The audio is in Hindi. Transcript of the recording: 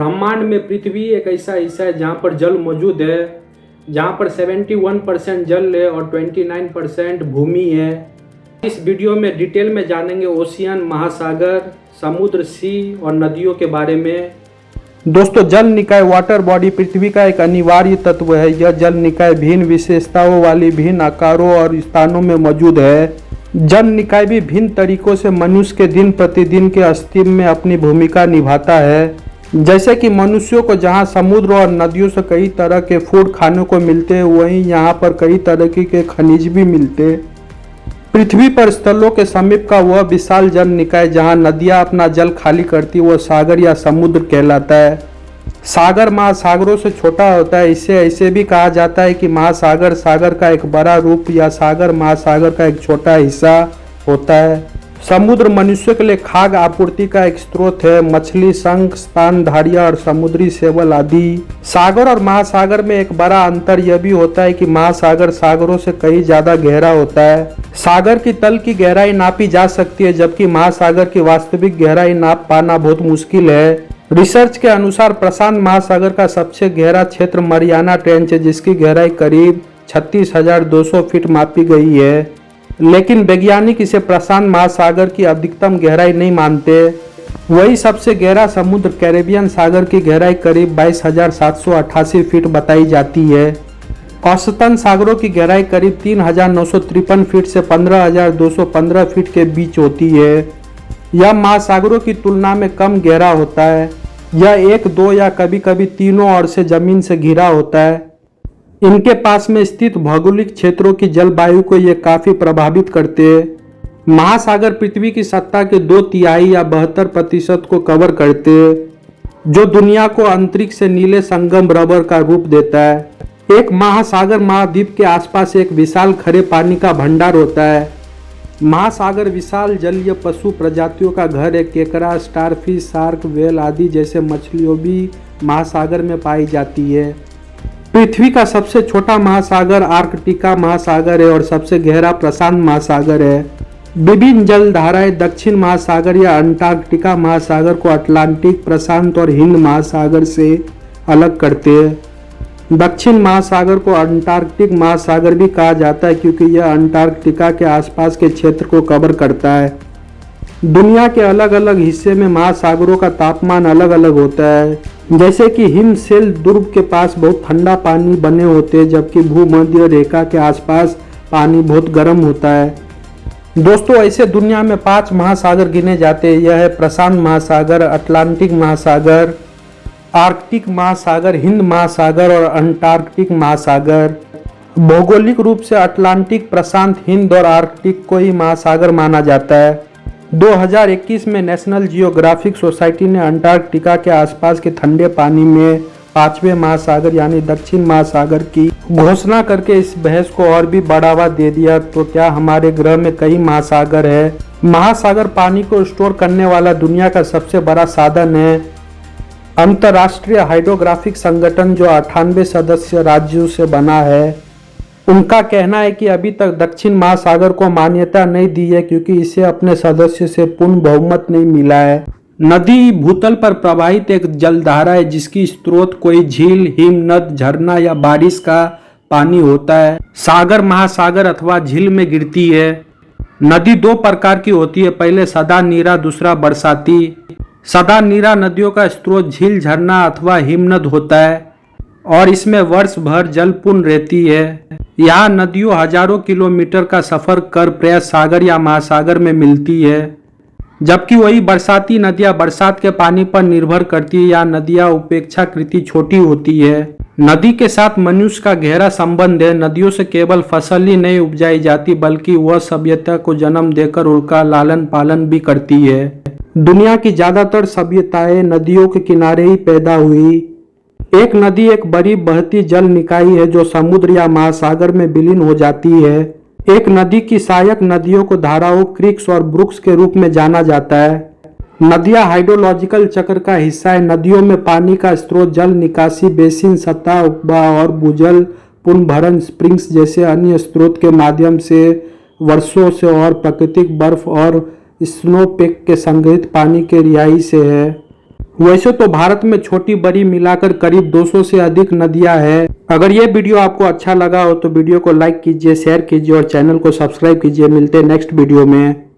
ब्रह्मांड में पृथ्वी एक ऐसा हिस्सा है जहाँ पर जल मौजूद है, जहाँ पर 71% जल है और 29% भूमि है। इस वीडियो में डिटेल में जानेंगे ओशियन, महासागर, समुद्र, सी और नदियों के बारे में। दोस्तों, जल निकाय वाटर बॉडी पृथ्वी का एक अनिवार्य तत्व है। यह जल निकाय भिन्न विशेषताओं वाली विभिन्न आकारों और स्थानों में मौजूद है। जल निकाय भी भिन्न तरीकों से मनुष्य के दिन प्रतिदिन के अस्तित्व में अपनी भूमिका निभाता है। जैसे कि मनुष्यों को जहां समुद्र और नदियों से कई तरह के फूड खाने को मिलते हैं, वहीं यहाँ पर कई तरह के खनिज भी मिलते हैं। पृथ्वी पर स्थलों के समीप का वह विशाल जल निकाय जहाँ नदियाँ अपना जल खाली करती वह सागर या समुद्र कहलाता है। सागर महासागरों से छोटा होता है। इसे ऐसे भी कहा जाता है कि महासागर सागर का एक बड़ा रूप या सागर महासागर का एक छोटा हिस्सा होता है। समुद्र मनुष्य के लिए खाद्य आपूर्ति का एक स्रोत है। मछली, शंख, स्तनधारियां और समुद्री सेवल आदि। सागर और महासागर में एक बड़ा अंतर यह भी होता है कि महासागर सागरों से कहीं ज्यादा गहरा होता है। सागर की तल की गहराई नापी जा सकती है, जबकि महासागर की वास्तविक गहराई नाप पाना बहुत मुश्किल है। रिसर्च के अनुसार प्रशांत महासागर का सबसे गहरा क्षेत्र मरियाना ट्रेंच है, जिसकी गहराई करीब 36,200 फीट मापी गई है। लेकिन वैज्ञानिक इसे प्रशांत महासागर की अधिकतम गहराई नहीं मानते। वही सबसे गहरा समुद्र कैरेबियन सागर की गहराई करीब 22,788 फीट बताई जाती है। औसतन सागरों की गहराई करीब 3,953 फीट से 15,215 फीट के बीच होती है। यह महासागरों की तुलना में कम गहरा होता है। यह 1, 2 या कभी कभी तीनों ओर से जमीन से घिरा होता है। इनके पास में स्थित भौगोलिक क्षेत्रों की जलवायु को ये काफी प्रभावित करते हैं। महासागर पृथ्वी की सत्ता के 2/3 या 72% को कवर करते हैं, जो दुनिया को अंतरिक्ष से नीले संगम रबर का रूप देता है। एक महासागर महाद्वीप के आसपास एक विशाल खरे पानी का भंडार होता है। महासागर विशाल जलीय पशु प्रजातियों का घर है। केकड़ा, स्टारफिश, शार्क, व्हेल आदि जैसे मछलियों भी महासागर में पाई जाती है। पृथ्वी का सबसे छोटा महासागर आर्कटिका महासागर है और सबसे गहरा प्रशांत महासागर है। विभिन्न जलधाराएं दक्षिण महासागर या अंटार्कटिका महासागर को अटलांटिक, प्रशांत और हिंद महासागर से अलग करते हैं। दक्षिण महासागर को अंटार्कटिक महासागर भी कहा जाता है, क्योंकि यह अंटार्कटिका के आसपास के क्षेत्र को कवर करता है। दुनिया के अलग अलग हिस्से में महासागरों का तापमान अलग अलग होता है। जैसे कि हिमशैल दुर्ग के पास बहुत ठंडा पानी बने होते हैं, जबकि भूमध्य रेखा के आसपास पानी बहुत गर्म होता है। दोस्तों, ऐसे दुनिया में 5 महासागर गिने जाते हैं। यह है प्रशांत महासागर, अटलांटिक महासागर, आर्कटिक महासागर, हिंद महासागर और अंटार्कटिक महासागर। भौगोलिक रूप से अटलांटिक, प्रशांत, हिंद और आर्कटिक को ही महासागर माना जाता है। 2021 में नेशनल जियोग्राफिक सोसाइटी ने अंटार्कटिका के आसपास के ठंडे पानी में 5वें महासागर यानी दक्षिण महासागर की घोषणा करके इस बहस को और भी बढ़ावा दे दिया। तो क्या हमारे ग्रह में कई महासागर है? महासागर पानी को स्टोर करने वाला दुनिया का सबसे बड़ा साधन है। अंतर्राष्ट्रीय हाइड्रोग्राफिक संगठन, जो 98 सदस्य राज्यों से बना है, उनका कहना है कि अभी तक दक्षिण महासागर को मान्यता नहीं दी है, क्योंकि इसे अपने सदस्य से पूर्ण बहुमत नहीं मिला है। नदी भूतल पर प्रवाहित एक जलधारा है, जिसकी स्रोत कोई झील, हिमनद, झरना या बारिश का पानी होता है। सागर महासागर अथवा झील में गिरती है। नदी 2 प्रकार की होती है, पहले सदा नीरा, दूसरा बरसाती। सदा नीरा नदियों का स्रोत झील, झरना अथवा हिमनद होता है और इसमें वर्ष भर जल पूर्ण रहती है। यहाँ नदियों हजारों किलोमीटर का सफर कर प्रायः सागर या महासागर में मिलती है, जबकि वही बरसाती नदियाँ बरसात के पानी पर निर्भर करती है। या नदियाँ अपेक्षाकृत छोटी होती है। नदी के साथ मनुष्य का गहरा संबंध है। नदियों से केवल फसल ही नहीं उपजाई जाती, बल्कि वह सभ्यता को जन्म देकर उनका लालन पालन भी करती है। दुनिया की ज्यादातर सभ्यताएं नदियों के किनारे ही पैदा हुई। एक नदी एक बड़ी बहती जल निकाय है, जो समुद्र या महासागर में विलीन हो जाती है। एक नदी की सहायक नदियों को धाराओं, क्रीक्स और ब्रुक्स के रूप में जाना जाता है। नदियां हाइड्रोलॉजिकल चक्र का हिस्सा है। नदियों में पानी का स्रोत, जल निकासी, बेसिन, सतह उपवाह और भूजल पुनर्भरण, स्प्रिंग्स जैसे अन्य स्रोत के माध्यम से वर्षों से और प्राकृतिक बर्फ और स्नोपैक के संग्रहित पानी के रिहाई से है। वैसे तो भारत में छोटी बड़ी मिलाकर करीब 200 से अधिक नदियां हैं। अगर ये वीडियो आपको अच्छा लगा हो तो वीडियो को लाइक कीजिए, शेयर कीजिए और चैनल को सब्सक्राइब कीजिए। मिलते हैं नेक्स्ट वीडियो में।